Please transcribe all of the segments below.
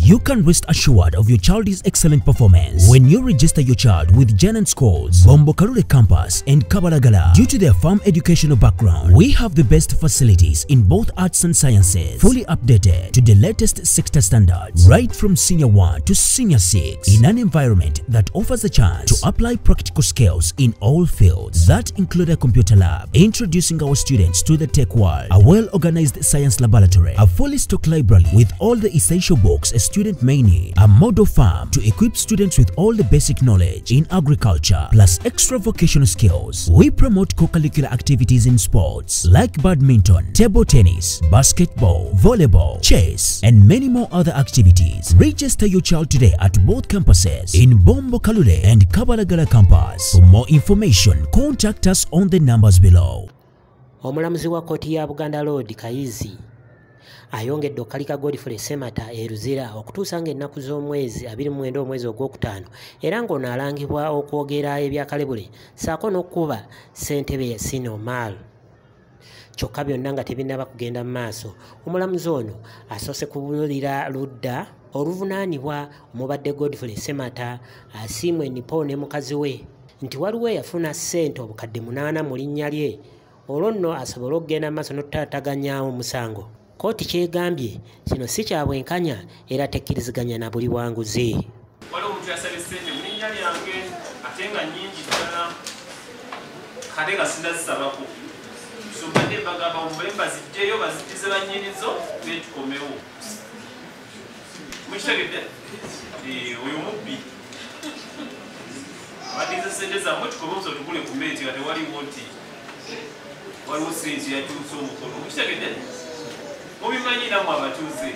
You can rest assured of your child's excellent performance when you register your child with Janan Schools, Bombo Kalule Campus, and Kabalagala. Due to their firm educational background, we have the best facilities in both arts and sciences, fully updated to the latest sector standards, right from Senior 1 to Senior 6, in an environment that offers a chance to apply practical skills in all fields. That include a computer lab, introducing our students to the tech world, a well-organized science laboratory, a fully stocked library with all the essential books a student may need, a model farm to equip students with all the basic knowledge in agriculture, plus extra vocational skills. We promote co-curricular activities in sports like badminton, table tennis, basketball, volleyball, chess, and many more other activities. Register your child today at both campuses in Bombo Kalule and Kabalagala campus. For more information, contact us on the numbers below. Omulamuzi wa kkooti ya Buganda Road Kayizi ayongedde Okalika Godfrey Ssemata Luzira okutuusa ng'ennaku z'omwezi 29 omwezi ogwokutaano era ng'ono alangibwa okwogera ebyakalebule ssaako n'okkuba ssentebe Yasin Omar. Kyokka byonna nga tebinnaba kugenda mu maaso, omulamuzi ono asoose kubuulira ludda oluvunaanibwa omubadde Godfrey Ssemata asiimwe Nipo ne mukazi we nti waliwo eyafuna ssente obukadde 8 mu linnya lye olwo nno asobole okugenda mu maaso n'otataganyaawo omusango. Kkooti kyegambye kino si kya bwenkanya era tekkiriziganya na buli wanguzi. Waliwo omuntu yasabye ssente mu linnya lyange ate nga nnyingi ddala kale nga sinazisabako. So mbadde mbagamba mumule bazijjeyo baziddize bannyinizo n'ekikomewo. Mukitegedde? Oyo mubbi. Abaddize ssente zammwe tukomewo tugule ku mbeeti nga tewaliwo nti waliwo ssente yakyusa omukono. Mukitegedde? Mubimanyi nammwe abatuuze.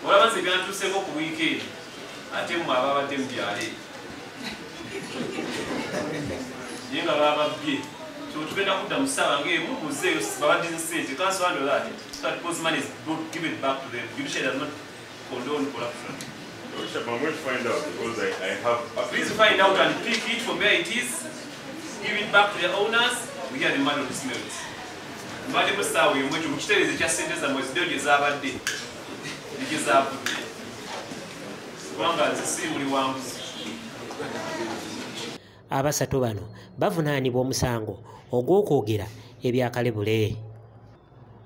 Olaba nze byantuuseko ku wiikendi ate mmwe ababadde mu byale. Naye nga bababbye. So tugenda kudda mu ssaawa ng'emu muzeeyo babaddize ssente. Council handle that. That because money is given back to them. Judiciary does not condone corruption. Bishop, I'm going to find out because I have... Please find out and pick it from where it is. Give it back to the owners. We hear the man on the smells. Mbadde mu ssaawa emu ekyo mukitereeze kya ssente zammwe ziddeyo gye zaabadde ne gye zaavudde. Kubanga nze si muli wambuzi. Abasatu bano bavunaanibwa omusango ogw'okwogera ebyakalebule.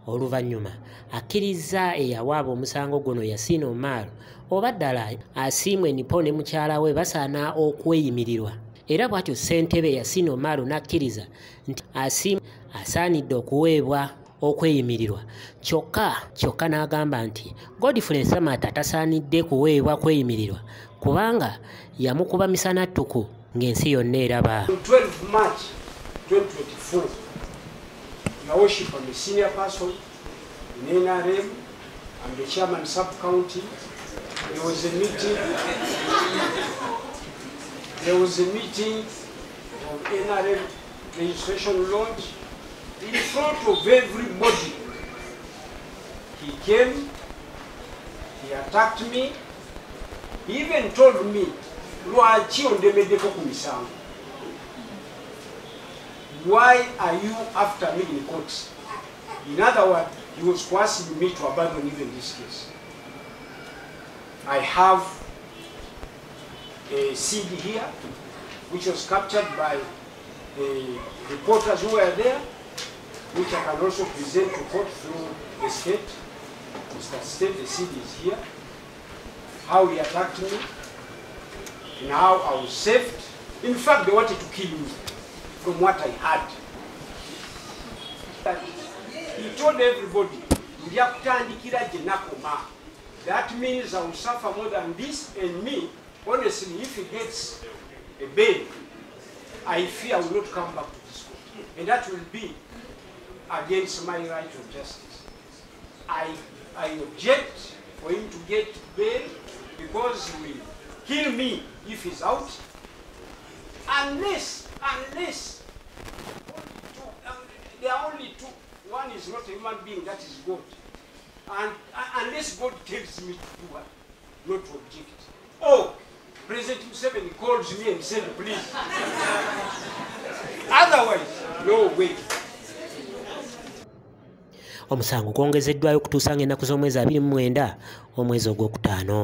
Oluvannyuma akkiriza eyawaaba omusango guno Yasin Omar oba ddala asiimwe Nipo ne mukyala we basaana okweyimirirwa. Era bw'atyo ssentebe Yasin Omar n'akkiriza nti asiimwe asaanidde okuweebwa okweyimirirwa. Kyokka n'agamba nti Godfrey Ssemata tasaanidde kuweebwa kweyimirirwa kubanga yamukuba misana ttuku ng'ensi yonna eraba. 12 March 2024, Your Worship, I'm a senior person in NRM. I'm the chairman sub-county. There was a meeting of NRM registration launch in front of everybody. He came, he attacked me, he even told me, why are you after me in court? In other words, he was coercing me to abandon even this case. I have a CD here, which was captured by the reporters who were there, which I can also present to court through the state. Mr. State, the CD is here. How he attacked me, and how I was saved. In fact, they wanted to kill me from what I had. He told everybody, that means I will suffer more than this, and me, honestly, if he gets a bail, I fear I will not come back to this court. And that will be against my right of justice. I object for him to get bail because he will kill me if he's out. Unless there are only two. One is not a human being, that is God. And unless God tells me to do what, not to object. Oh, President Museveni calls me and said, please. Otherwise, no way. Omusango gwongezeddwayo okutuusa ng'ennaku z'omwezi 29 omwezi ogwokutaano.